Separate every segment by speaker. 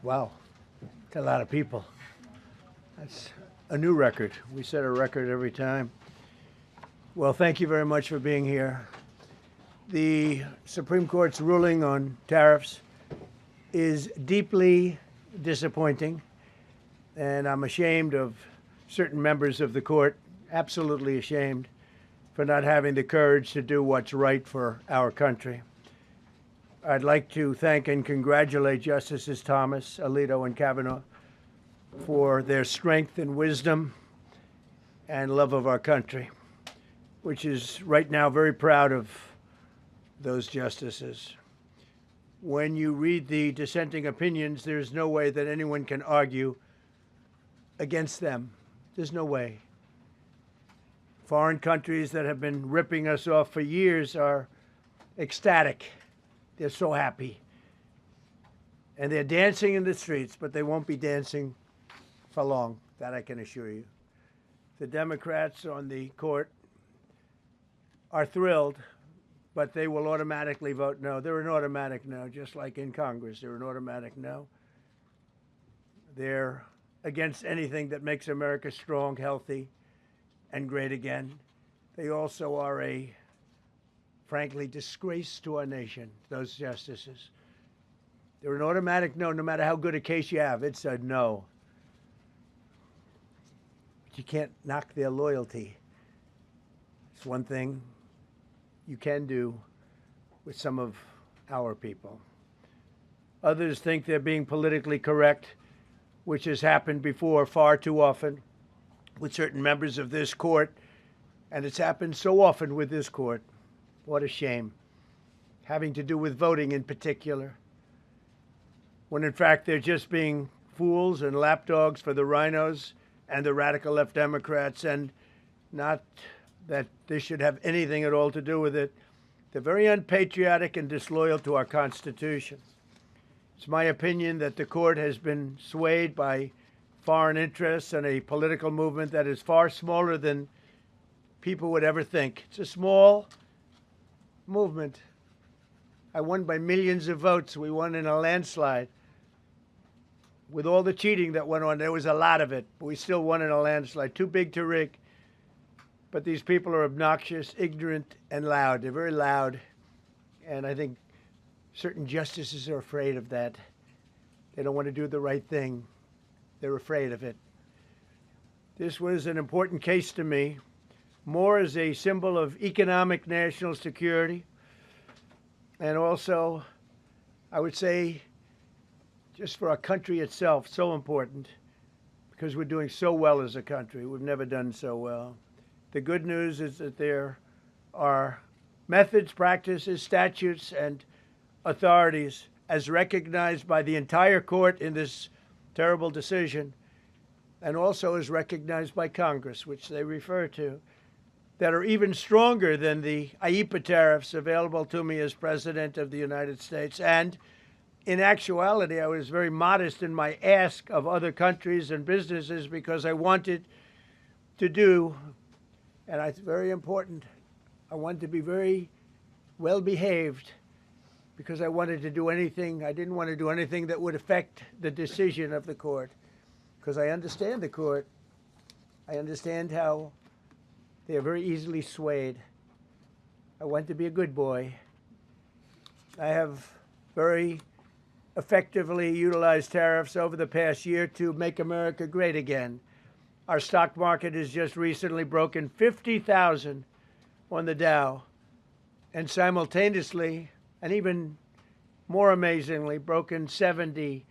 Speaker 1: Wow, that's a lot of people. That's a new record. We set a record every time. Well, thank you very much for being here. The Supreme Court's ruling on tariffs is deeply disappointing, and I'm ashamed of certain members of the court, absolutely ashamed, for not having the courage to do what's right for our country. I'd like to thank and congratulate Justices Thomas, Alito, and Kavanaugh for their strength and wisdom and love of our country, which is right now very proud of those justices. When you read the dissenting opinions, there's no way that anyone can argue against them. There's no way. Foreign countries that have been ripping us off for years are ecstatic. They're so happy. And they're dancing in the streets, but they won't be dancing for long, that I can assure you. The Democrats on the court are thrilled, but they will automatically vote no. They're an automatic no, just like in Congress. They're an automatic no. They're against anything that makes America strong, healthy, and great again. They also are a, frankly, disgrace to our nation, those justices. They're an automatic no, no matter how good a case you have. It's a no. But you can't knock their loyalty. It's one thing you can do with some of our people. Others think they're being politically correct, which has happened before far too often with certain members of this court, and it's happened so often with this court. What a shame. Having to do with voting in particular, when in fact they're just being fools and lapdogs for the rhinos and the radical left Democrats, and not that this should have anything at all to do with it. They're very unpatriotic and disloyal to our Constitution. It's my opinion that the court has been swayed by foreign interests and a political movement that is far smaller than people would ever think. It's a small movement. I won by millions of votes. We won in a landslide. With all the cheating that went on, there was a lot of it, but we still won in a landslide. Too big to rig. But these people are obnoxious, ignorant, and loud. They're very loud, and I think certain justices are afraid of that. They don't want to do the right thing. They're afraid of it. This was an important case to me, more as a symbol of economic national security, and also, I would say, just for our country itself, so important, because we're doing so well as a country. We've never done so well. The good news is that there are methods, practices, statutes, and authorities, as recognized by the entire court in this terrible decision, and also as recognized by Congress, which they refer to, that are even stronger than the IEEPA tariffs available to me as President of the United States. And in actuality, I was very modest in my ask of other countries and businesses because I wanted to do, and it's very important, I wanted to be very well behaved because I wanted to do anything, I didn't want to do anything that would affect the decision of the court, because I understand the court. I understand how they are very easily swayed. I want to be a good boy. I have very effectively utilized tariffs over the past year to make America great again. Our stock market has just recently broken 50,000 on the Dow, and simultaneously, and even more amazingly, broken 7,000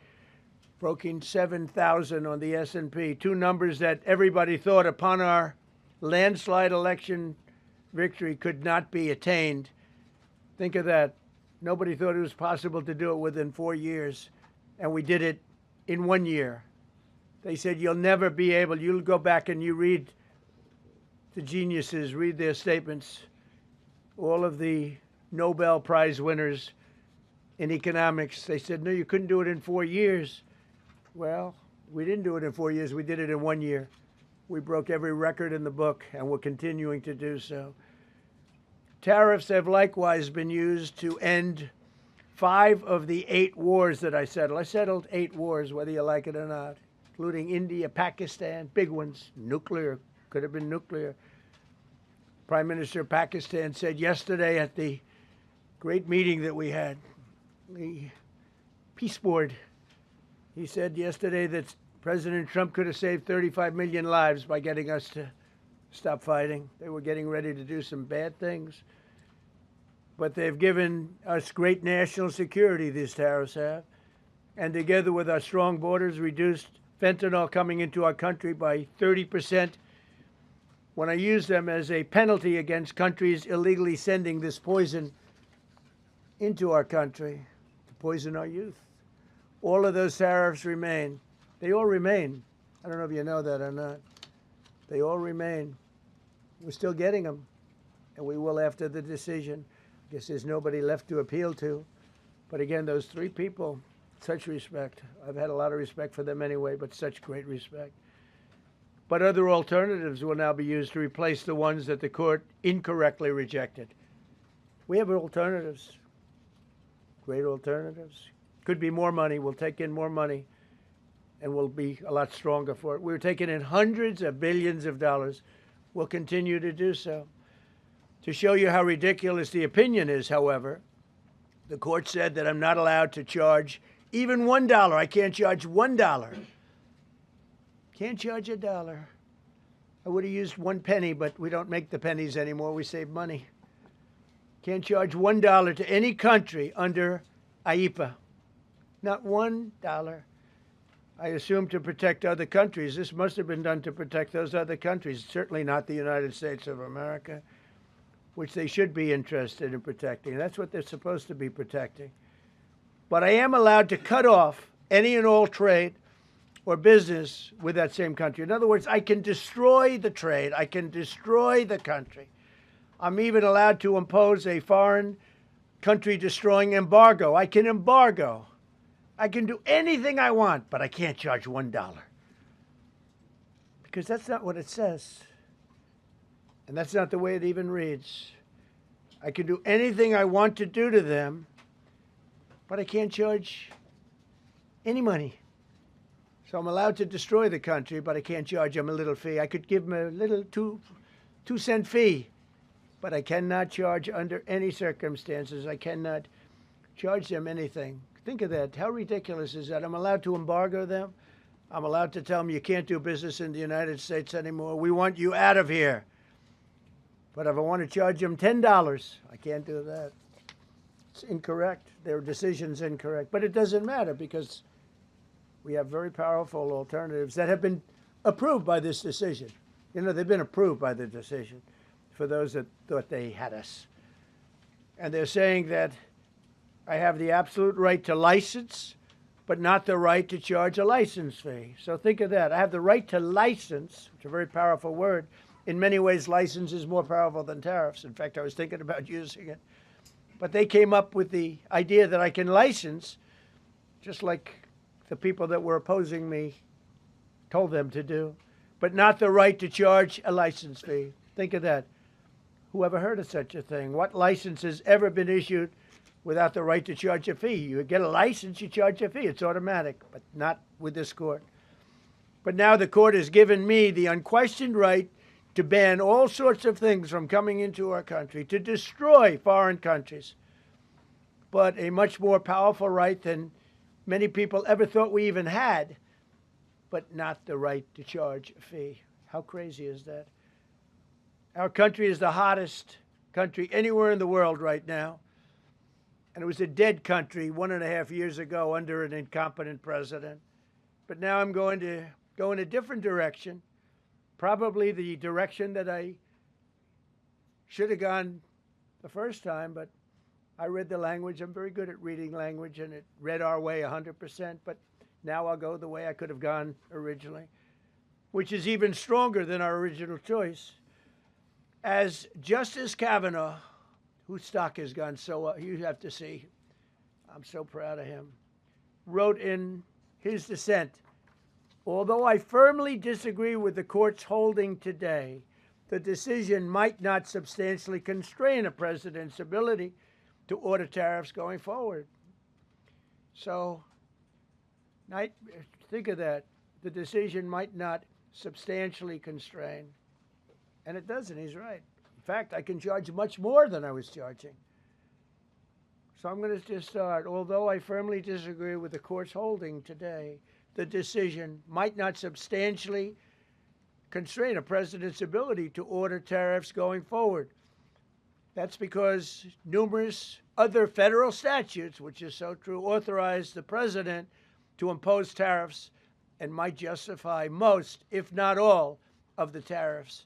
Speaker 1: on the S&P, two numbers that everybody thought upon our landslide election victory could not be attained. Think of that. Nobody thought it was possible to do it within 4 years, and we did it in 1 year. They said, you'll never be able, you'll go back and you read the geniuses, read their statements, all of the Nobel Prize winners in economics. They said, no, you couldn't do it in 4 years. Well, we didn't do it in 4 years. We did it in 1 year. We broke every record in the book, and we're continuing to do so. Tariffs have likewise been used to end 5 of the 8 wars that I settled. I settled 8 wars, whether you like it or not, including India, Pakistan, big ones, nuclear, could have been nuclear. Prime Minister of Pakistan said yesterday at the great meeting that we had, the Peace Board, he said yesterday that President Trump could have saved 35 million lives by getting us to stop fighting. They were getting ready to do some bad things. But they've given us great national security, these tariffs have. And together with our strong borders, reduced fentanyl coming into our country by 30%. When I use them as a penalty against countries illegally sending this poison into our country to poison our youth. All of those tariffs remain. They all remain. I don't know if you know that or not. They all remain. We're still getting them, and we will after the decision. I guess there's nobody left to appeal to. But again, those 3 people, such respect. I've had a lot of respect for them anyway, but such great respect. But other alternatives will now be used to replace the ones that the court incorrectly rejected. We have alternatives, great alternatives. Could be more money. We'll take in more money, and we'll be a lot stronger for it. We're taking in hundreds of billions of dollars. We'll continue to do so. To show you how ridiculous the opinion is, however, the court said that I'm not allowed to charge even $1. I can't charge $1. Can't charge $1. I would have used 1 penny, but we don't make the pennies anymore. We save money. Can't charge $1 to any country under IEPA. Not $1. I assume to protect other countries. This must have been done to protect those other countries, certainly not the United States of America, which they should be interested in protecting. That's what they're supposed to be protecting. But I am allowed to cut off any and all trade or business with that same country. In other words, I can destroy the trade. I can destroy the country. I'm even allowed to impose a foreign country destroying embargo. I can embargo. I can do anything I want, but I can't charge $1. Because that's not what it says. And that's not the way it even reads. I can do anything I want to do to them, but I can't charge any money. So I'm allowed to destroy the country, but I can't charge them a little fee. I could give them a little 2-cent fee, but I cannot charge under any circumstances. I cannot charge them anything. Think of that. How ridiculous is that? I'm allowed to embargo them. I'm allowed to tell them you can't do business in the United States anymore. We want you out of here. But if I want to charge them $10, I can't do that. It's incorrect. Their decision's incorrect. But it doesn't matter because we have very powerful alternatives that have been approved by this decision. You know, they've been approved by the decision for those that thought they had us. And they're saying that I have the absolute right to license, but not the right to charge a license fee. So think of that. I have the right to license, which is a very powerful word. In many ways, license is more powerful than tariffs. In fact, I was thinking about using it. But they came up with the idea that I can license, just like the people that were opposing me told them to do, but not the right to charge a license fee. Think of that. Who ever heard of such a thing? What license has ever been issued without the right to charge a fee? You get a license, you charge a fee. It's automatic, but not with this court. But now the court has given me the unquestioned right to ban all sorts of things from coming into our country, to destroy foreign countries, but a much more powerful right than many people ever thought we even had, but not the right to charge a fee. How crazy is that? Our country is the hottest country anywhere in the world right now. And it was a dead country 1.5 years ago under an incompetent president. But now I'm going to go in a different direction, probably the direction that I should have gone the first time, but I read the language. I'm very good at reading language, and it read our way 100%, but now I'll go the way I could have gone originally, which is even stronger than our original choice. As Justice Kavanaugh, whose stock has gone so up, you have to see, I'm so proud of him, wrote in his dissent, although I firmly disagree with the court's holding today, the decision might not substantially constrain a president's ability to order tariffs going forward. So think of that. The decision might not substantially constrain. And it doesn't, he's right. In fact, I can charge much more than I was charging. So I'm going to just start. Although I firmly disagree with the court's holding today, the decision might not substantially constrain a president's ability to order tariffs going forward. That's because numerous other federal statutes, which is so true, authorize the president to impose tariffs and might justify most, if not all, of the tariffs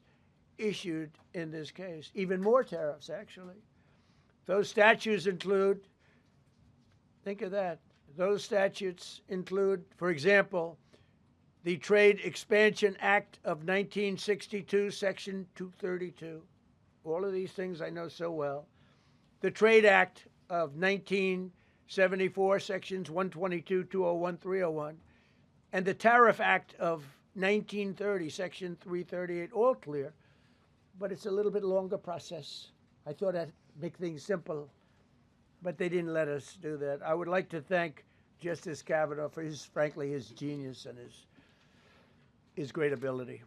Speaker 1: issued in this case. Even more tariffs, actually. Those statutes include, think of that, those statutes include, for example, the Trade Expansion Act of 1962, Section 232. All of these things I know so well. The Trade Act of 1974, Sections 122, 201, 301. And the Tariff Act of 1930, Section 338, all clear. But it's a little bit longer process. I thought I'd make things simple, but they didn't let us do that. I would like to thank Justice Kavanaugh for frankly, his genius and his great ability.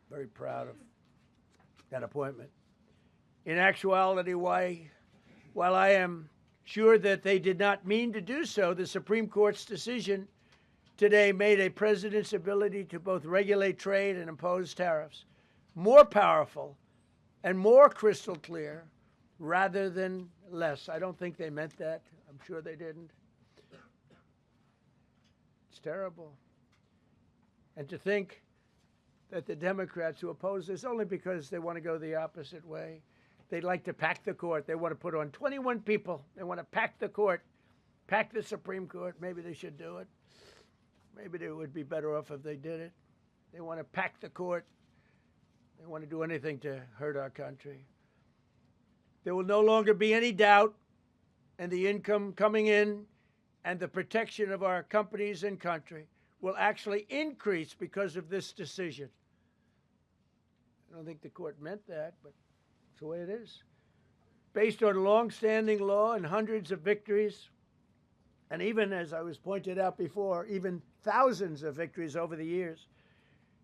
Speaker 1: Very proud of that appointment. In actuality, while I am sure that they did not mean to do so, the Supreme Court's decision today made a president's ability to both regulate trade and impose tariffs more powerful and more crystal clear rather than less. I don't think they meant that. I'm sure they didn't. It's terrible. And to think that the Democrats who oppose this only because they want to go the opposite way, they'd like to pack the court. They want to put on 21 people. They want to pack the court, pack the Supreme Court. Maybe they should do it. Maybe they would be better off if they did it. They want to pack the court. They want to do anything to hurt our country. There will no longer be any doubt, and the income coming in and the protection of our companies and country will actually increase because of this decision. I don't think the court meant that, but it's the way it is. Based on long-standing law and hundreds of victories, and even, as I was pointed out before, even thousands of victories over the years,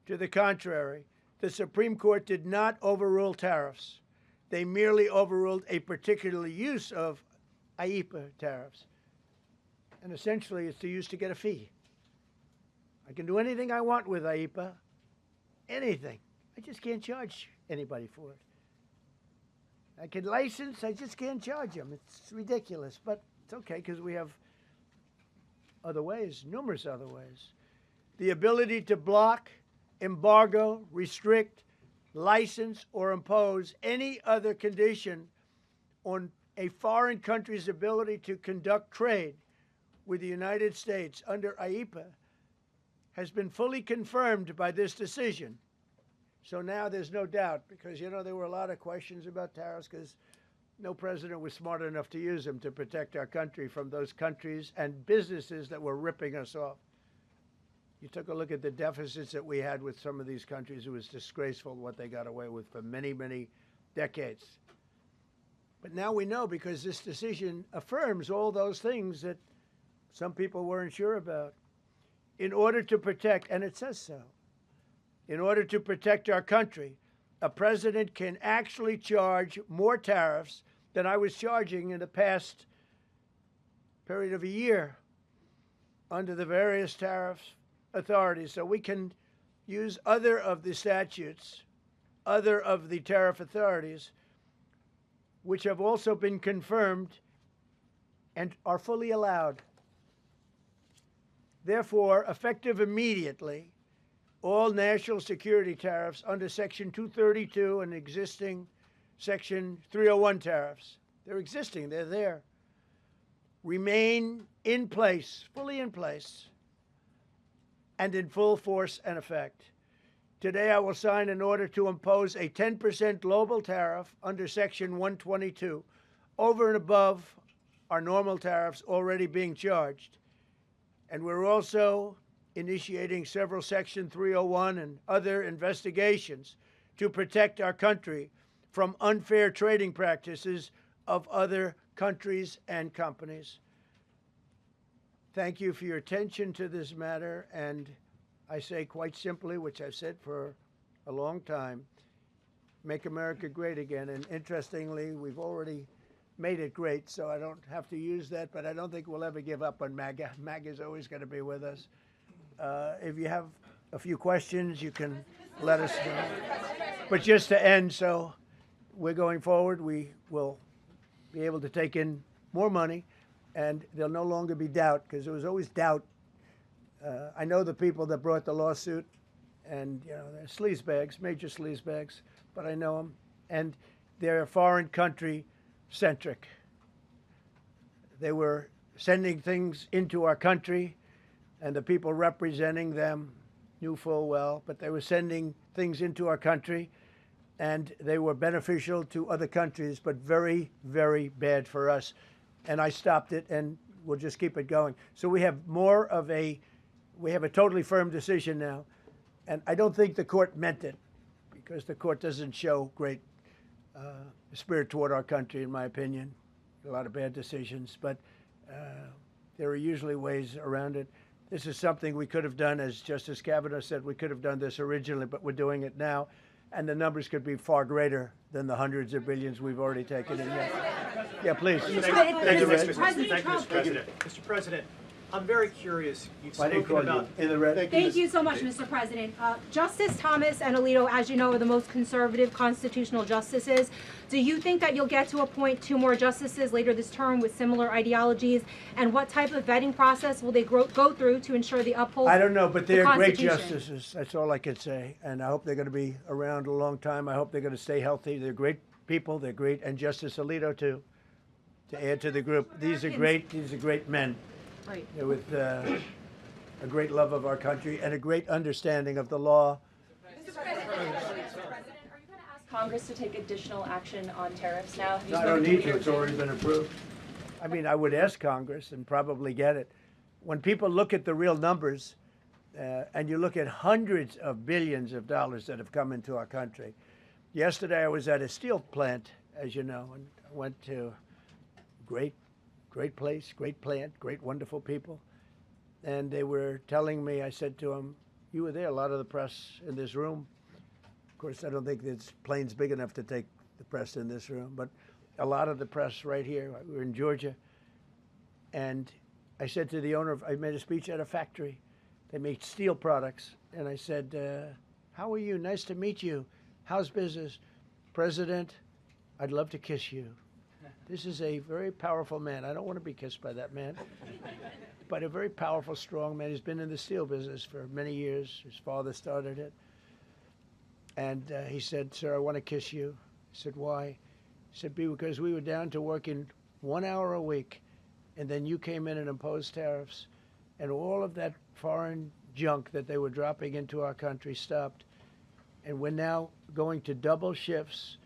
Speaker 1: to the contrary, the Supreme Court did not overrule tariffs. They merely overruled a particular use of IEEPA tariffs. And essentially, it's used to get a fee. I can do anything I want with IEEPA, anything. I just can't charge anybody for it. I can license, I just can't charge them. It's ridiculous, but it's okay because we have other ways, numerous other ways. The ability to block, embargo, restrict, license, or impose any other condition on a foreign country's ability to conduct trade with the United States under IEEPA has been fully confirmed by this decision. So now there's no doubt, because, you know, there were a lot of questions about tariffs because no president was smart enough to use them to protect our country from those countries and businesses that were ripping us off. You took a look at the deficits that we had with some of these countries. It was disgraceful what they got away with for many, many decades. But now we know, because this decision affirms all those things that some people weren't sure about. In order to protect, and it says so, in order to protect our country, a president can actually charge more tariffs than I was charging in the past period of a year under the various tariff authorities. So we can use other of the statutes, other of the tariff authorities, which have also been confirmed and are fully allowed. Therefore, effective immediately, all national security tariffs under Section 232 and existing Section 301 tariffs, they're existing, they're there, remain in place, fully in place, and in full force and effect. Today, I will sign an order to impose a 10% global tariff under Section 122 over and above our normal tariffs already being charged. And we're also initiating several Section 301 and other investigations to protect our country from unfair trading practices of other countries and companies. thank you for your attention to this matter. And I say quite simply, which I've said for a long time, make America great again. And interestingly, we've already made it great, so I don't have to use that, but I don't think we'll ever give up on MAGA. MAGA is always going to be with us. If you have a few questions, you can let us know. But just to end, so we're going forward. We will be able to take in more money, and there'll no longer be doubt, because there was always doubt. I know the people that brought the lawsuit, and they're sleazebags, major sleazebags, but I know them, and they're foreign country centric. They were sending things into our country, and the people representing them knew full well, but they were sending things into our country, and they were beneficial to other countries, but very, very bad for us. And I stopped it, and we'll just keep it going. So we have a totally firm decision now, and I don't think the court meant it, because the court doesn't show great spirit toward our country, in my opinion. A lot of bad decisions, but there are usually ways around it. This is something we could have done, as Justice Kavanaugh said, we could have done this originally, but we're doing it now, and the numbers could be far greater than the hundreds of billions we've already taken in. Yeah, please.
Speaker 2: Thank you, Mr. President. Mr. President, I'm very curious. You've spoken about
Speaker 1: in the red.
Speaker 3: Thank you so much, Mr. President. Justice Thomas and Alito, as you know, are the most conservative constitutional justices. Do you think that you'll get to appoint 2 more justices later this term with similar ideologies? And what type of vetting process will they go through to ensure they uphold?
Speaker 1: I don't know, but they're great justices. That's all I can say. And I hope they're going to be around a long time. I hope they're going to stay healthy. They're great people. They're great. And Justice Alito, too, to add to the group. These are great men.
Speaker 3: Right.
Speaker 1: With a great love of our country and a great understanding of the law.
Speaker 4: Mr. President, are you going to ask Congress to take additional action on tariffs now?
Speaker 1: No, I don't need to. It's already been approved. I mean, I would ask Congress and probably get it. When people look at the real numbers, and you look at hundreds of billions of dollars that have come into our country. Yesterday, I was at a steel plant, as you know, and I went to great place, great plant, great, wonderful people. And they were telling me, I said to them, you were there, a lot of the press in this room. Of course, I don't think this plane's big enough to take the press in this room, but a lot of the press right here. We were in Georgia. And I said to the owner, I made a speech at a factory. They make steel products. And I said, how are you? Nice to meet you. How's business? President, I'd love to kiss you. This is a very powerful man. I don't want to be kissed by that man, but a very powerful, strong man. He's been in the steel business for many years. His father started it. And he said, sir, I want to kiss you. I said, why? He said, because we were down to working 1 hour a week, and then you came in and imposed tariffs, and all of that foreign junk that they were dropping into our country stopped. And we're now going to double shifts,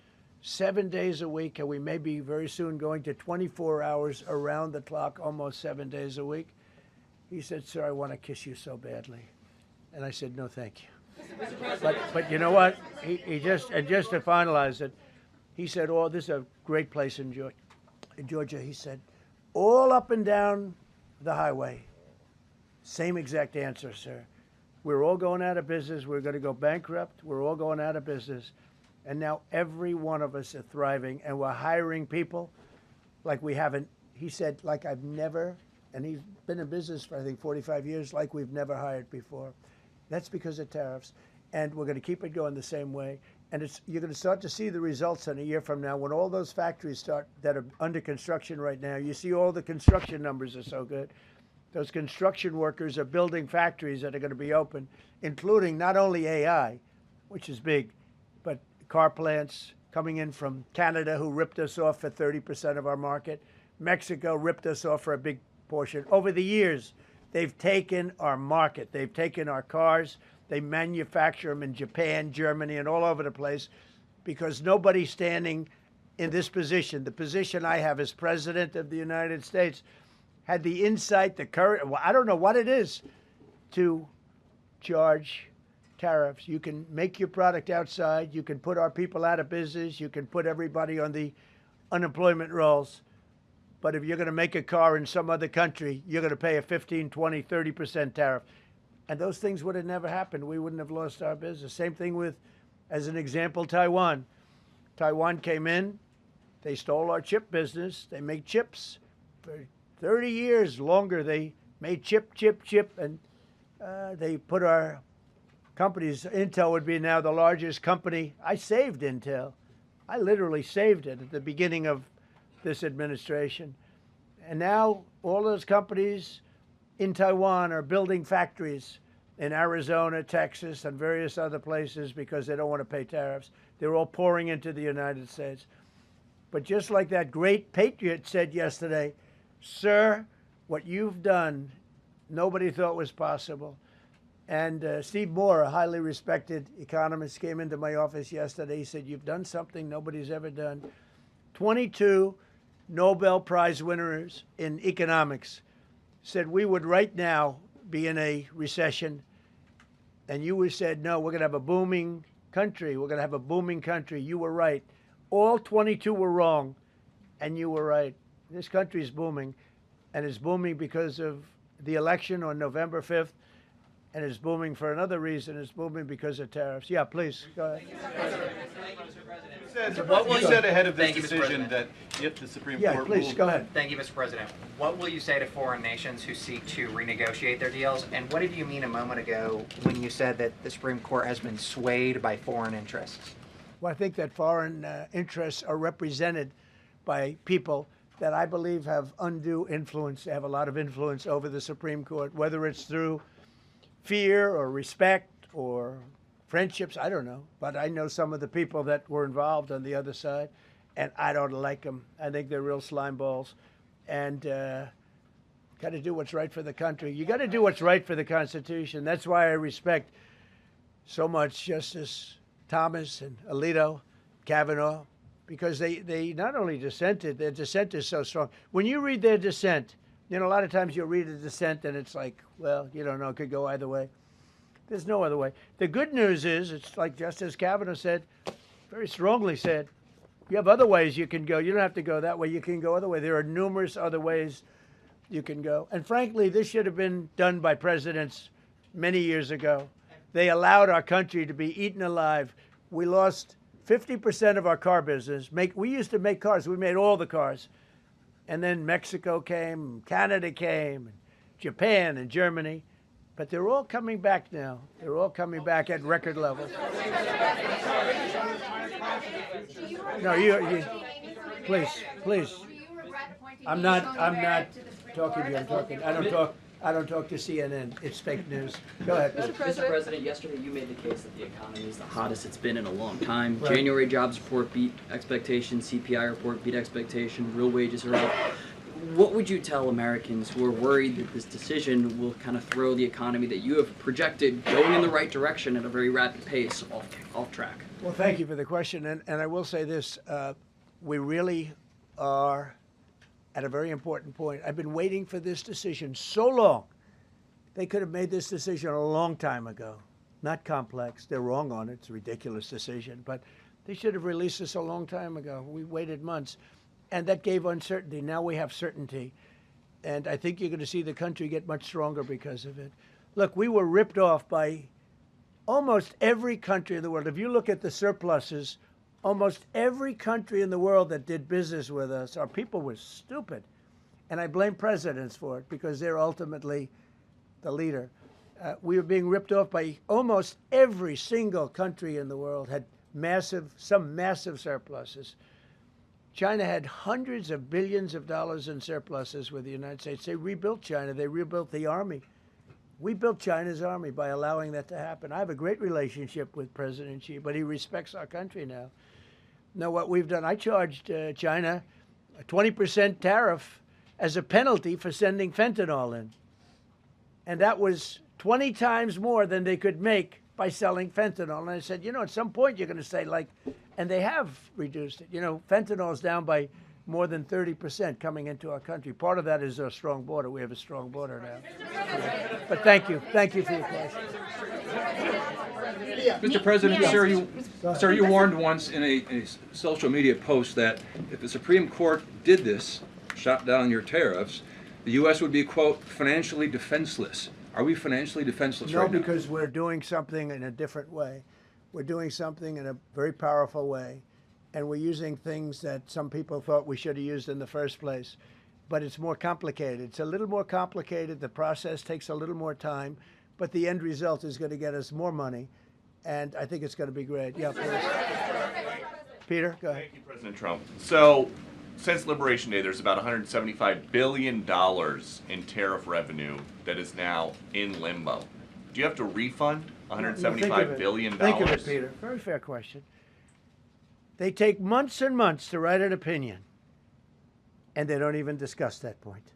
Speaker 1: 7 days a week, and we may be very soon going to 24 hours around the clock, almost 7 days a week. He said, sir, I want to kiss you so badly. And I said, no, thank you. But you know what? He just to finalize it, he said, oh, this is a great place in Georgia. He said, all up and down the highway, same exact answer, sir. We're all going out of business. We're going to go bankrupt. We're all going out of business. And now every one of us are thriving, and we're hiring people like we haven't. He said, like I've never, and he's been in business for, I think, 45 years, like we've never hired before. That's because of tariffs. And we're going to keep it going the same way. And you're going to start to see the results in a year from now when all those factories start that are under construction right now. You see all the construction numbers are so good. Those construction workers are building factories that are going to be open, including not only AI, which is big, but car plants coming in from Canada, who ripped us off for 30% of our market. Mexico ripped us off for a big portion. Over the years, they've taken our market. They've taken our cars. They manufacture them in Japan, Germany, and all over the place because nobody's standing in this position. The position I have as President of the United States had the insight, the courage, well, I don't know what it is, to charge tariffs. You can make your product outside. You can put our people out of business. You can put everybody on the unemployment rolls. but if you're going to make a car in some other country, you're going to pay a 15, 20, 30% tariff. And those things would have never happened. We wouldn't have lost our business. Same thing with, as an example, Taiwan. Taiwan came in, they stole our chip business. They make chips. For 30 years longer, they made chip, and they put our companies. Intel would be now the largest company. I saved Intel. I literally saved it at the beginning of this administration. And now all those companies in Taiwan are building factories in Arizona, Texas, and various other places because they don't want to pay tariffs. They're all pouring into the United States. But just like that great patriot said yesterday, sir, what you've done, nobody thought was possible. And Steve Moore, a highly respected economist, came into my office yesterday. He said, you've done something nobody's ever done. 22 Nobel Prize winners in economics said we would right now be in a recession. And you said, no, we're going to have a booming country. We're going to have a booming country. You were right. All 22 were wrong, and you were right. This country is booming, and it's booming because of the election on November 5th, and it's booming for another reason. It's booming because of tariffs. Yeah, please, go ahead.
Speaker 5: What will you say ahead of this decision that if the Supreme Court
Speaker 1: please,
Speaker 5: rules...
Speaker 1: go ahead.
Speaker 6: Thank you, Mr. President. What will you say to foreign nations who seek to renegotiate their deals? And what did you mean a moment ago when you said that the Supreme Court has been swayed by foreign interests?
Speaker 1: Well, I think that foreign interests are represented by people that I believe have undue influence. They have a lot of influence over the Supreme Court, whether it's through fear or respect or friendships, I don't know. But I know some of the people that were involved on the other side, and I don't like them. I think they're real slime balls. And got to do what's right for the country. You got to do what's right for the Constitution. That's why I respect so much Justice Thomas and Alito, Kavanaugh, because they not only dissented, their dissent is so strong. When you read their dissent, you know, a lot of times you'll read a dissent and it's like, well, you don't know, it could go either way. There's no other way. The good news is, it's like Justice Kavanaugh said, very strongly said, you have other ways you can go. You don't have to go that way. You can go other way. There are numerous other ways you can go. And frankly, this should have been done by presidents many years ago. They allowed our country to be eaten alive. We lost 50% of our car business. We used to make cars. We made all the cars. And then Mexico came, Canada came, and Japan and Germany. But they're all coming back now. They're all coming back at record levels. No, you please. I'm not talking to you. I don't talk to CNN. It's fake news. Go ahead.
Speaker 7: Mr. President, yesterday you made the case that the economy is the hottest it's been in a long time. Right. January jobs report beat expectations, CPI report beat expectation, real wages are up. What would you tell Americans who are worried that this decision will kind of throw the economy that you have projected going in the right direction at a very rapid pace off track?
Speaker 1: Well, thank you for the question. And I will say this, we really are at a very important point. I've been waiting for this decision so long. They could have made this decision a long time ago. Not complex. They're wrong on it. It's a ridiculous decision. But they should have released this a long time ago. We waited months. And that gave uncertainty. Now we have certainty. And I think you're going to see the country get much stronger because of it. Look, we were ripped off by almost every country in the world. If you look at the surpluses, almost every country in the world that did business with us, our people were stupid. And I blame presidents for it because they're ultimately the leader. We were being ripped off by almost every single country in the world, had some massive surpluses. China had hundreds of billions of dollars in surpluses with the United States. They rebuilt China. They rebuilt the army. We built China's army by allowing that to happen. I have a great relationship with President Xi, but he respects our country now. Now, what we've done, I charged China a 20% tariff as a penalty for sending fentanyl in. And that was 20 times more than they could make by selling fentanyl. And I said, you know, at some point you're going to say, like, and they have reduced it. You know, fentanyl is down by more than 30% coming into our country. Part of that is our strong border. We have a strong border now. But thank you. Thank you for your question.
Speaker 8: Mr. President, sir, you warned once in a social media post that if the Supreme Court did this, shot down your tariffs, the U.S. would be, quote, financially defenseless. Are we financially defenseless
Speaker 1: No,
Speaker 8: right now?
Speaker 1: because we're doing something in a different way. We're doing something in a very powerful way, and we're using things that some people thought we should have used in the first place. But it's more complicated. It's a little more complicated. The process takes a little more time, but the end result is going to get us more money, and I think it's going to be great. Yeah, please. Peter, go ahead.
Speaker 9: Thank you, President Trump. So, since Liberation Day, there's about $175 billion in tariff revenue that is now in limbo. Do you have to refund $175 billion?
Speaker 1: Think of it, Peter. Very fair question. They take months and months to write an opinion, and they don't even discuss that point.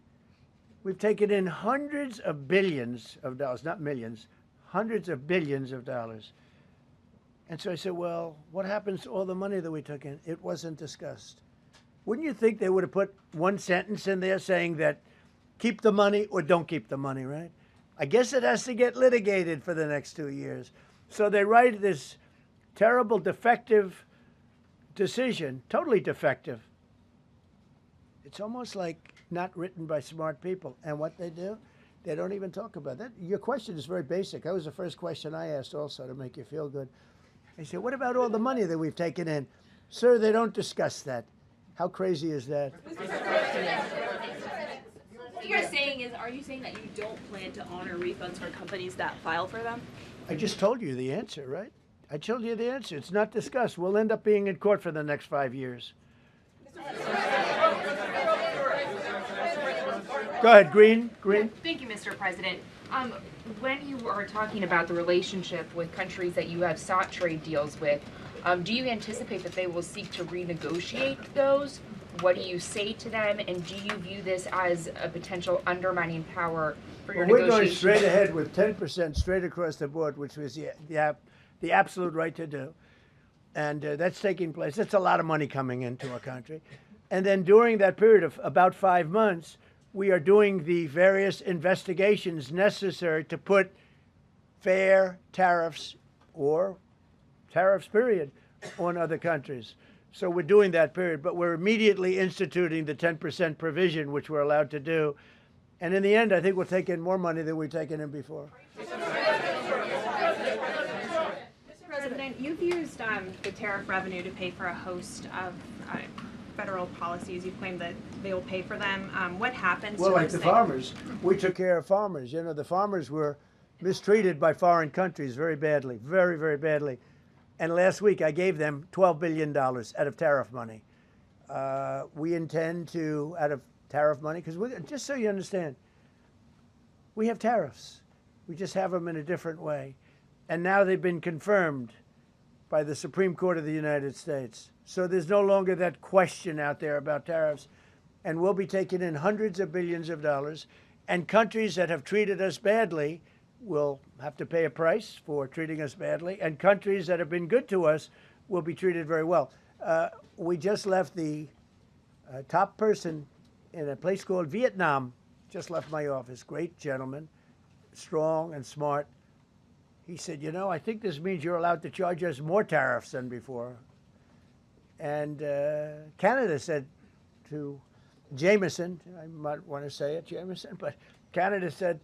Speaker 1: We've taken in hundreds of billions of dollars, not millions, hundreds of billions of dollars. And so I said, well, what happens to all the money that we took in? It wasn't discussed. Wouldn't you think they would have put one sentence in there saying that keep the money or don't keep the money, right? I guess it has to get litigated for the next 2 years. So they write this terrible, defective decision, totally defective. It's almost like not written by smart people. And what they do, they don't even talk about that. Your question is very basic. That was the first question I asked also to make you feel good. I said, what about all the money that we've taken in? Sir, they don't discuss that. How crazy is that?
Speaker 4: What you're saying is, are you saying that you don't plan to honor refunds for companies that file for them?
Speaker 1: I just told you the answer, right? I told you the answer. It's not discussed. We'll end up being in court for the next 5 years. Go ahead, Green.
Speaker 10: Thank you, Mr. President. When you are talking about the relationship with countries that you have sought trade deals with, do you anticipate that they will seek to renegotiate those? What do you say to them? And do you view this as a potential undermining power for your
Speaker 1: We're
Speaker 10: negotiations?
Speaker 1: going straight ahead with 10% straight across the board, which was the absolute right to do. And that's taking place. That's a lot of money coming into our country. And then during that period of about 5 months, we are doing the various investigations necessary to put fair tariffs or tariffs, period, on other countries. So we're doing that period, but we're immediately instituting the 10% provision, which we're allowed to do. And in the end, I think we'll take in more money than we've taken in before.
Speaker 3: Mr. President, you've used the tariff revenue to pay for a host of federal policies. You've claimed that they will pay for them. What happens
Speaker 1: Well,
Speaker 3: to
Speaker 1: like
Speaker 3: those
Speaker 1: the
Speaker 3: things?
Speaker 1: farmers, we took care of farmers. You know, the farmers were mistreated by foreign countries very badly, very, very badly. And last week I gave them $12 billion out of tariff money. We intend to, out of tariff money, because just so you understand, we have tariffs. We just have them in a different way. And now they've been confirmed by the Supreme Court of the United States. So there's no longer that question out there about tariffs. And we'll be taking in hundreds of billions of dollars. And countries that have treated us badly will have to pay a price for treating us badly. And countries that have been good to us will be treated very well. We just left the top person in a place called Vietnam, just left my office. Great gentleman, strong and smart. He said, you know, I think this means you're allowed to charge us more tariffs than before. And Canada said to Jameson, I might want to say it, Jameson, but Canada said,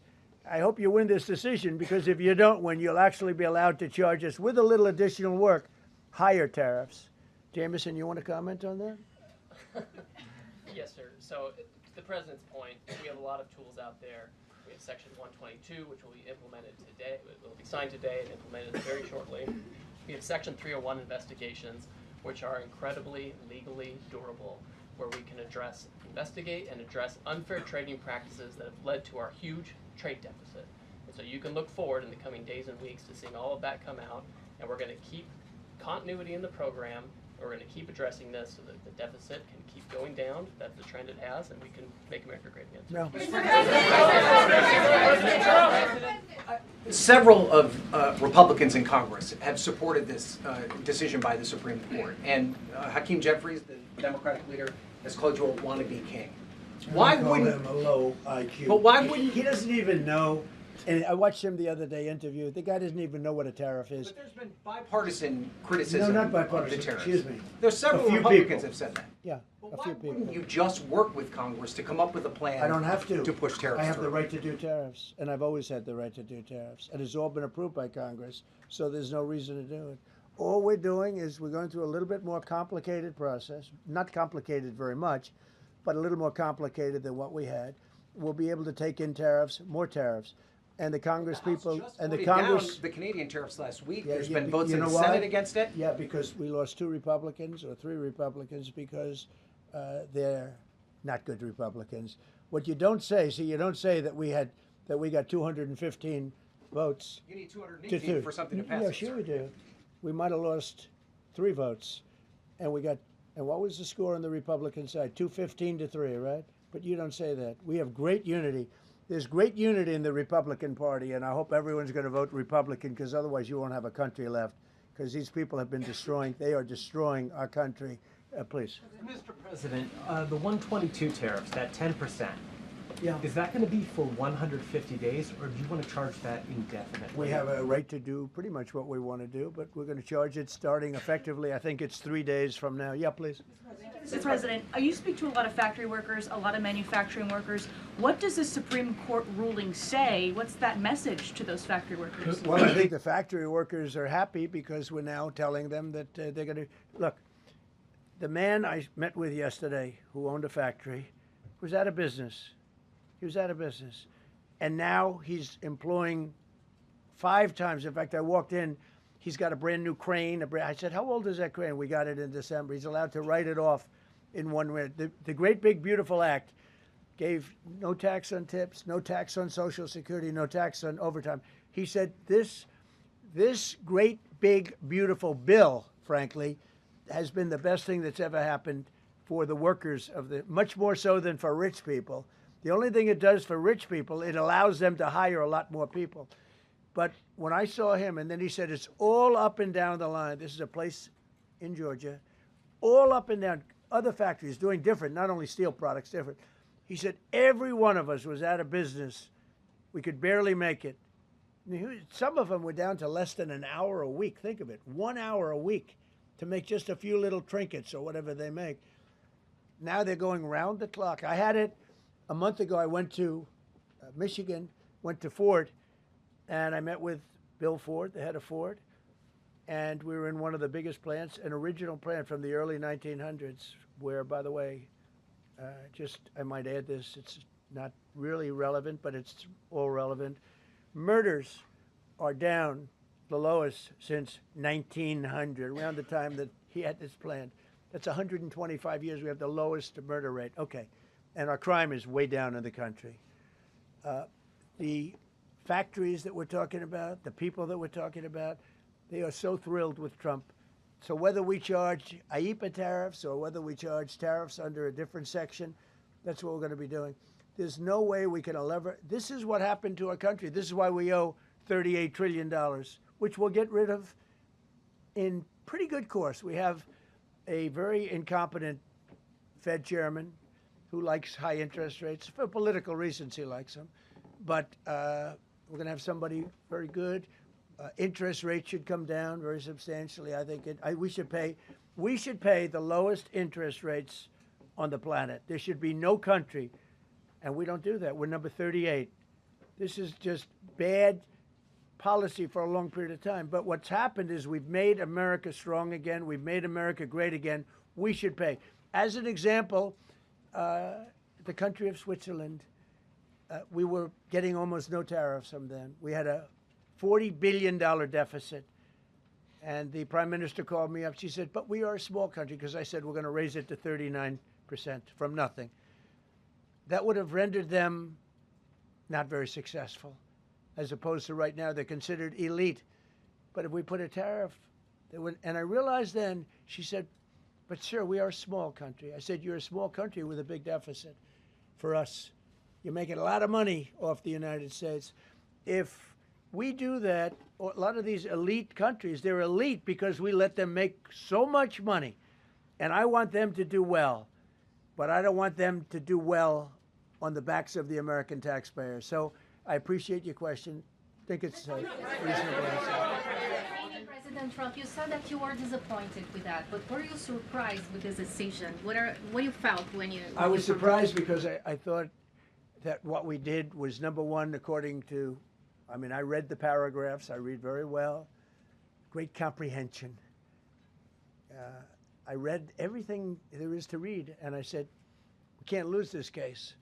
Speaker 1: I hope you win this decision, because if you don't win, you'll actually be allowed to charge us, with a little additional work, higher tariffs. Jameson, you want to comment on that?
Speaker 11: Yes, sir. So to the President's point, we have a lot of tools out there. We have Section 122, which will be implemented today. It will be signed today and implemented very shortly. We have Section 301 investigations, which are incredibly legally durable, where we can investigate and address unfair trading practices that have led to our huge trade deficit. And so you can look forward in the coming days and weeks to seeing all of that come out, and we're going to keep continuity in the program. We're going to keep addressing this so that the deficit can keep going down. That's the trend it has, and we can make America great again.
Speaker 1: No.
Speaker 12: Several of Republicans in Congress have supported this decision by the Supreme Court, and Hakeem Jeffries, the Democratic leader, has called you a wannabe king. Why
Speaker 1: call
Speaker 12: wouldn't
Speaker 1: him a low IQ?
Speaker 12: But why wouldn't
Speaker 1: he doesn't even know And I watched him the other day interview. The guy doesn't even know what a tariff is.
Speaker 12: But there's been bipartisan criticism
Speaker 1: No, not bipartisan.
Speaker 12: of the tariffs.
Speaker 1: Excuse me.
Speaker 12: There's several
Speaker 1: A few
Speaker 12: Republicans
Speaker 1: people.
Speaker 12: have said that.
Speaker 1: Yeah,
Speaker 12: But
Speaker 1: a
Speaker 12: why
Speaker 1: few people.
Speaker 12: wouldn't you just work with Congress to come up with a plan?
Speaker 1: I don't have to.
Speaker 12: To push tariffs
Speaker 1: I have
Speaker 12: through?
Speaker 1: the right to do tariffs, and I've always had the right to do tariffs, and it's all been approved by Congress, so there's no reason to do it. All we're doing is we're going through a little bit more complicated process, not complicated very much, but a little more complicated than what we had. We'll be able to take in tariffs, more tariffs, and the Congress people and the Congress.
Speaker 12: Down the Canadian tariffs last week.
Speaker 1: Yeah,
Speaker 12: There's
Speaker 1: yeah,
Speaker 12: been votes
Speaker 1: you
Speaker 12: in the
Speaker 1: know why?
Speaker 12: Senate against it.
Speaker 1: Yeah, because we lost 2 Republicans or 3 Republicans because they're not good Republicans. What you don't say, you don't say that we got 215 votes.
Speaker 12: You need 218 for something to pass.
Speaker 1: Yeah, sure we do. We might have lost 3 votes, and we got. And what was the score on the Republican side? 215 to 3, right? But you don't say that. We have great unity. There's great unity in the Republican Party, and I hope everyone's going to vote Republican, because otherwise you won't have a country left. Because these people have been destroying. They are destroying our country. Please.
Speaker 13: Mr. President, the 122 tariffs, that 10%,
Speaker 1: Yeah.
Speaker 13: is that going to be for 150 days, or do you want to charge that indefinitely?
Speaker 1: We have a right to do pretty much what we want to do, but we're going to charge it starting effectively. I think it's 3 days from now. Yeah, please.
Speaker 14: Mr. President, you speak to a lot of factory workers, a lot of manufacturing workers. What does the Supreme Court ruling say? What's that message to those factory workers?
Speaker 1: Well, I think the factory workers are happy because we're now telling them that they're going to look. The man I met with yesterday, who owned a factory, was out of business. He was out of business, and now he's employing 5 times. In fact, I walked in. He's got a brand new crane. I said, "How old is that crane?" We got it in December. He's allowed to write it off in 1 minute. The Great Big Beautiful Act gave no tax on tips, no tax on Social Security, no tax on overtime. He said this great big beautiful bill, frankly, has been the best thing that's ever happened for the workers of the, much more so than for rich people. The only thing it does for rich people, it allows them to hire a lot more people. But when I saw him, and then he said, it's all up and down the line. This is a place in Georgia, all up and down, other factories doing different, not only steel products, different. He said, every one of us was out of business. We could barely make it. Some of them were down to less than an hour a week. Think of it, 1 hour a week to make just a few little trinkets or whatever they make. Now they're going round the clock. I had it a month ago. I went to Michigan, went to Ford, and I met with Bill Ford, the head of Ford, and we were in one of the biggest plants, an original plant from the early 1900s, where, by the way, I might add this, it's not really relevant, but it's all relevant. Murders are down the lowest since 1900, around the time that he had this plant. That's 125 years. We have the lowest murder rate. Okay. And our crime is way down in the country. The factories that we're talking about, the people that we're talking about, they are so thrilled with Trump. So whether we charge IEEPA tariffs or whether we charge tariffs under a different section, that's what we're going to be doing. There's no way we can this is what happened to our country. This is why we owe $38 trillion, which we'll get rid of in pretty good course. We have a very incompetent Fed chairman who likes high interest rates. For political reasons, he likes them. But we're going to have somebody very good. Interest rates should come down very substantially. I think we should pay the lowest interest rates on the planet. There should be no country, and we don't do that. We're number 38. This is just bad policy for a long period of time. But what's happened is we've made America strong again. We've made America great again. We should pay. As an example, the country of Switzerland, we were getting almost no tariffs from them. We had a $40 billion deficit. And the prime minister called me up. She said, but we are a small country, because I said we're going to raise it to 39% from nothing. That would have rendered them not very successful, as opposed to right now they're considered elite. But if we put a tariff, they would, and I realized then, she said, but sir, we are a small country. I said, you're a small country with a big deficit. For us, you're making a lot of money off the United States. If we do that, a lot of these elite countries, they're elite because we let them make so much money. And I want them to do well, but I don't want them to do well on the backs of the American taxpayer. So I appreciate your question. I think it's a reasonable answer.
Speaker 15: President Trump, you said that you were disappointed with that, but were you surprised with this decision? What you felt when you?
Speaker 1: I was surprised because I thought that what we did was, number one, according to, I mean, I read the paragraphs. I read very well. Great comprehension. I read everything there is to read, and I said, we can't lose this case.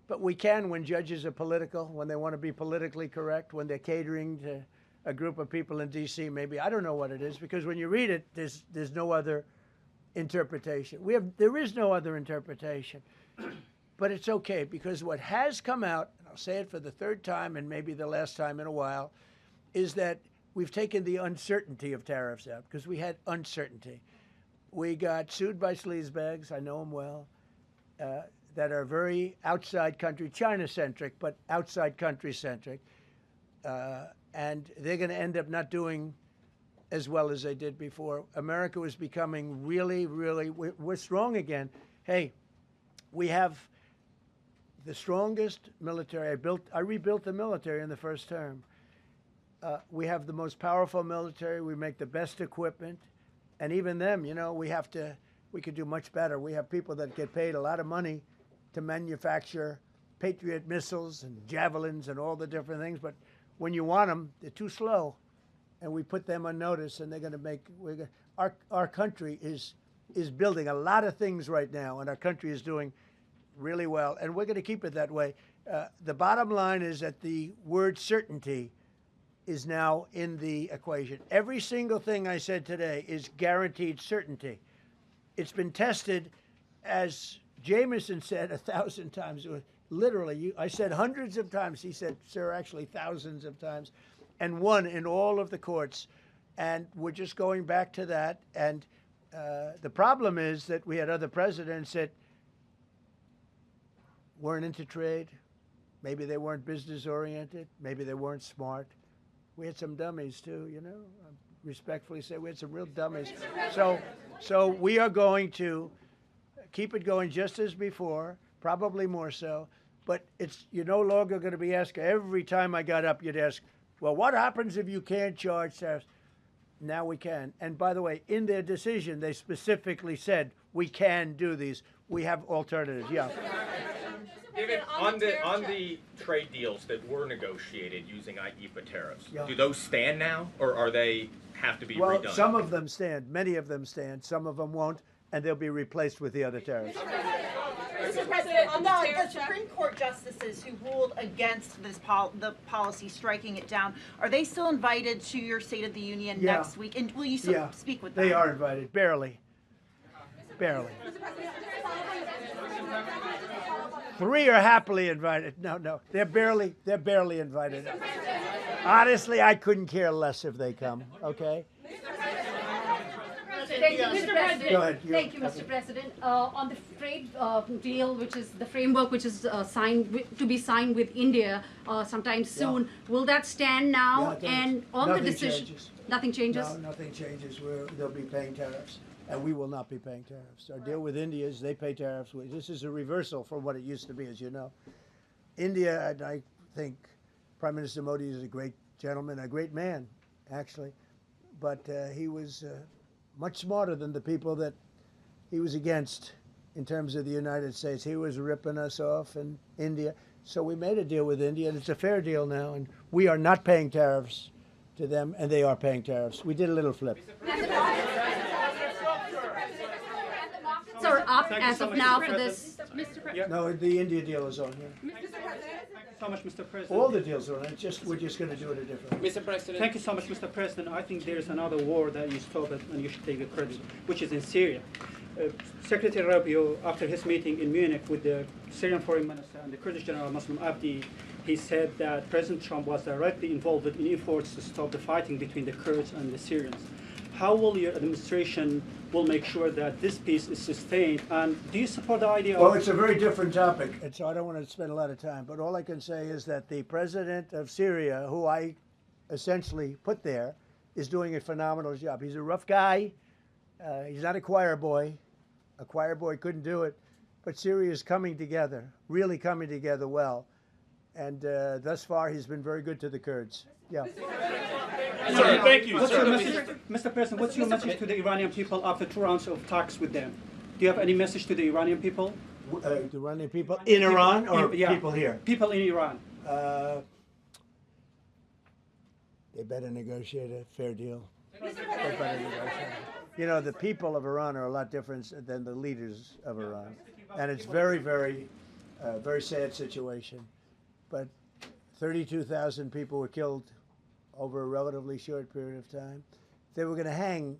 Speaker 1: But we can when judges are political, when they want to be politically correct, when they're catering to a group of people in D.C. maybe. I don't know what it is, because when you read it, there's no other interpretation. There is no other interpretation. But it's okay, because what has come out, and I'll say it for the third time and maybe the last time in a while, is that we've taken the uncertainty of tariffs out, because we had uncertainty. We got sued by sleazebags, I know them well, that are very outside country, China-centric, but outside country-centric. And they're going to end up not doing as well as they did before. America was becoming really, really, we're strong again. Hey, we have the strongest military. I rebuilt the military in the first term. We have the most powerful military. We make the best equipment. And even them, you know, we could do much better. We have people that get paid a lot of money to manufacture Patriot missiles and javelins and all the different things. But when you want them, they're too slow. And we put them on notice, and they're going to make, our country is building a lot of things right now, and our country is doing really well. And we're going to keep it that way. The bottom line is that the word certainty is now in the equation. Every single thing I said today is guaranteed certainty. It's been tested, as Jameson said 1,000 times. Literally, I said hundreds of times. He said, sir, actually thousands of times, and won in all of the courts. And we're just going back to that. And the problem is that we had other presidents that weren't into trade. Maybe they weren't business oriented. Maybe they weren't smart. We had some dummies too, you know. I respectfully say we had some real dummies. So we are going to keep it going just as before, probably more so. But you're no longer going to be asking, every time I got up, you'd ask, well, what happens if you can't charge tariffs? Now we can. And by the way, in their decision, they specifically said, we can do these. We have alternatives, yeah.
Speaker 16: David, on the trade deals that were negotiated using IEEPA tariffs, do those stand now, or are they have to be redone?
Speaker 1: Well, some of them stand. Many of them stand. Some of them won't, and they'll be replaced with the other tariffs.
Speaker 17: Mr. President, the Supreme Court justices who ruled against this the policy, striking it down, are they still invited to your State of the Union next week? And will you speak with them?
Speaker 1: They are invited, barely. Barely. 3 are happily invited. No, they're barely invited. Honestly, I couldn't care less if they come, okay?
Speaker 15: Thank you, Mr. President.
Speaker 1: Go ahead.
Speaker 15: Thank you, Mr. President. On the trade deal, which is the framework which is to be signed with India sometime soon, will that stand now? And on the decision, nothing changes?
Speaker 1: No, nothing changes. They'll be paying tariffs, and we will not be paying tariffs. Our deal with India is they pay tariffs. This is a reversal from what it used to be, as you know. India, and I think Prime Minister Modi is a great gentleman, a great man, actually, but he was much smarter than the people that he was against in terms of the United States. He was ripping us off in India. So we made a deal with India, and it's a fair deal now, and we are not paying tariffs to them, and they are paying tariffs. We did a little flip.
Speaker 15: Are up as of now for this.
Speaker 1: No, the India deal is on here.
Speaker 18: Thank you so much, Mr. President.
Speaker 1: All the deals are on it. We're just going to do it a different way.
Speaker 18: Mr. President. Thank you so much, Mr. President. I think there is another war that you stopped and you should take the credit, which is in Syria. Secretary Rubio, after his meeting in Munich with the Syrian Foreign Minister and the Kurdish General Muslim Abdi, he said that President Trump was directly involved in efforts to stop the fighting between the Kurds and the Syrians. How will your administration make sure that this peace is sustained? And do you support the idea
Speaker 1: Well, it's a very different topic, and so I don't want to spend a lot of time. But all I can say is that the president of Syria, who I essentially put there, is doing a phenomenal job. He's a rough guy. He's not a choir boy. A choir boy couldn't do it. But Syria is coming together, really coming together well. And thus far, he's been very good to the Kurds. Yeah.
Speaker 18: Sir, thank you. Mr. President, what's your message to the Iranian people after 2 rounds of talks with them? Do you have any message to the Iranian people?
Speaker 1: The Iranian people in Iran or people here?
Speaker 18: People in Iran.
Speaker 1: They better negotiate a fair deal. They better negotiate. You know, the people of Iran are a lot different than the leaders of Iran. And it's very, very sad situation. But 32,000 people were killed over a relatively short period of time. They were going to hang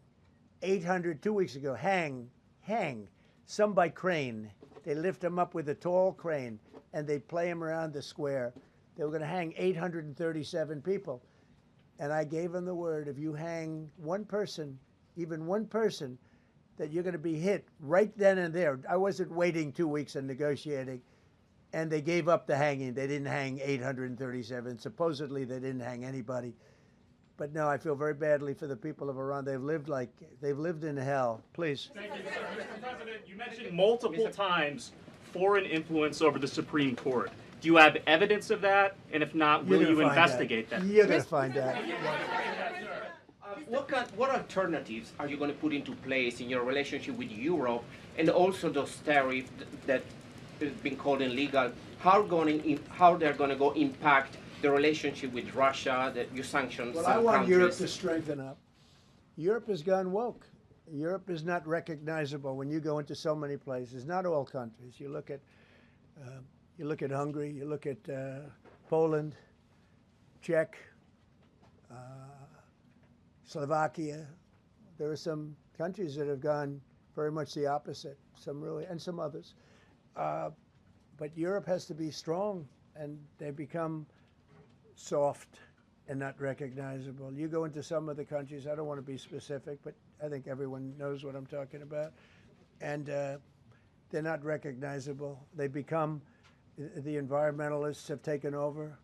Speaker 1: 800, 2 weeks ago, hang, some by crane. They lift them up with a tall crane, and they play them around the square. They were going to hang 837 people. And I gave them the word, if you hang one person, even one person, that you're going to be hit right then and there. I wasn't waiting 2 weeks and negotiating. And they gave up the hanging. They didn't hang 837. Supposedly, they didn't hang anybody. But no, I feel very badly for the people of Iran. They've lived in hell. Please.
Speaker 19: Thank you, Mr. President, you mentioned multiple times foreign influence over the Supreme Court. Do you have evidence of that? And if not, will you investigate that?
Speaker 1: You're going to find out.
Speaker 20: What alternatives are you going to put into place in your relationship with Europe, and also those tariffs that have been called illegal? How they're going to go impact the relationship with Russia, that you sanction
Speaker 1: Well,
Speaker 20: some
Speaker 1: I want
Speaker 20: countries?
Speaker 1: Europe to strengthen up. Europe has gone woke. Europe is not recognizable when you go into so many places. Not all countries. You look at Hungary. You look at Poland, Czech, Slovakia. There are some countries that have gone very much the opposite. Some really, and some others. But Europe has to be strong, and they become soft and not recognizable. You go into some of the countries, I don't want to be specific, but I think everyone knows what I'm talking about, and they're not recognizable. They become, the environmentalists have taken over.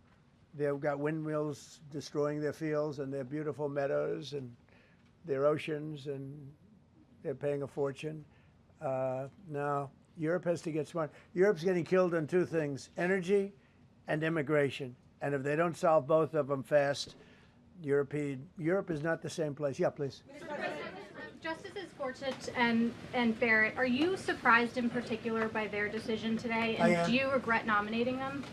Speaker 1: They've got windmills destroying their fields and their beautiful meadows and their oceans, and they're paying a fortune. Now, Europe has to get smart. Europe's getting killed on two things, energy and immigration. And if they don't solve both of them fast, Europe is not the same place. Yeah, please.
Speaker 3: Justices Gorsuch and Barrett, are you surprised in particular by their decision today?
Speaker 1: I
Speaker 3: And
Speaker 1: am.
Speaker 3: do you regret nominating them?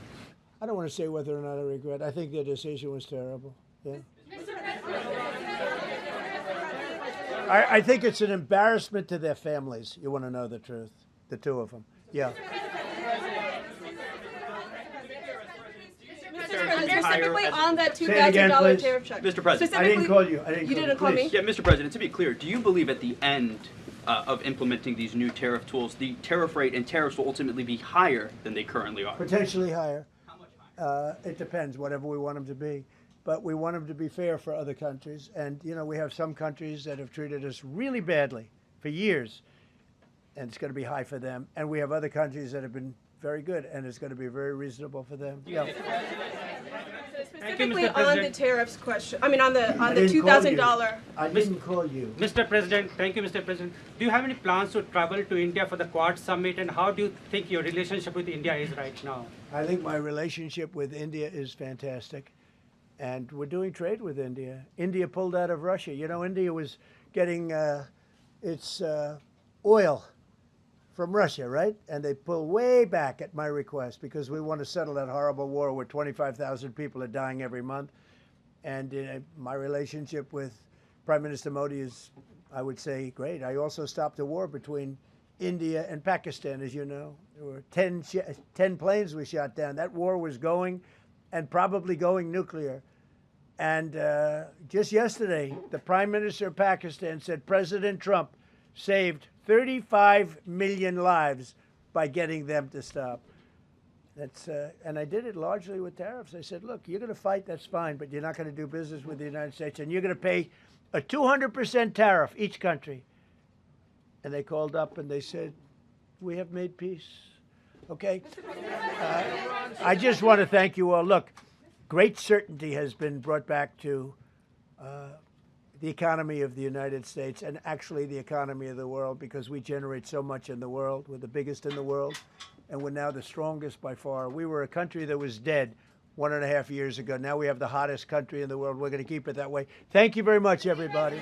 Speaker 1: I don't want to say whether or not I regret. I think their decision was terrible. Yeah. I think it's an embarrassment to their families. You want to know the truth. The two of them. Yeah.
Speaker 21: Specifically on that
Speaker 1: Say it again,
Speaker 21: $2,000
Speaker 1: please.
Speaker 21: tariff check.
Speaker 7: Mr. President.
Speaker 1: I didn't call you.
Speaker 21: You didn't call me?
Speaker 7: Yeah, Mr. President, to be clear, do you believe at the end of implementing these new tariff tools, the tariff rate and tariffs will ultimately be higher than they currently are?
Speaker 1: Potentially higher. How much higher? It depends, whatever we want them to be. But we want them to be fair for other countries. And, you know, we have some countries that have treated us really badly for years, and it's going to be high for them. And we have other countries that have been very good, and it's going to be very reasonable for them. Yeah.
Speaker 21: Specifically on the tariffs question, I mean on the $2,000.
Speaker 1: I didn't call you.
Speaker 18: Mr. President, thank you, Mr. President. Do you have any plans to travel to India for the Quad Summit, and how do you think your relationship with India is right now?
Speaker 1: I think my relationship with India is fantastic, and we're doing trade with India. India pulled out of Russia. You know, India was getting its oil from Russia, right? And they pulled way back at my request because we want to settle that horrible war where 25,000 people are dying every month. And my relationship with Prime Minister Modi is, I would say, great. I also stopped a war between India and Pakistan, as you know. There were 10 planes we shot down. That war was going, and probably going nuclear. And just yesterday, the Prime Minister of Pakistan said President Trump saved 35 million lives by getting them to stop. And I did it largely with tariffs. I said, look, you're going to fight, that's fine, but you're not going to do business with the United States, and you're going to pay a 200% tariff, each country. And they called up and they said, we have made peace. Okay? I just want to thank you all. Look, great certainty has been brought back to the economy of the United States, and actually the economy of the world, because we generate so much in the world. We're the biggest in the world, and we're now the strongest by far. We were a country that was dead. 1.5 years ago. Now we have the hottest country in the world. We're going to keep it that way. Thank you very much, everybody.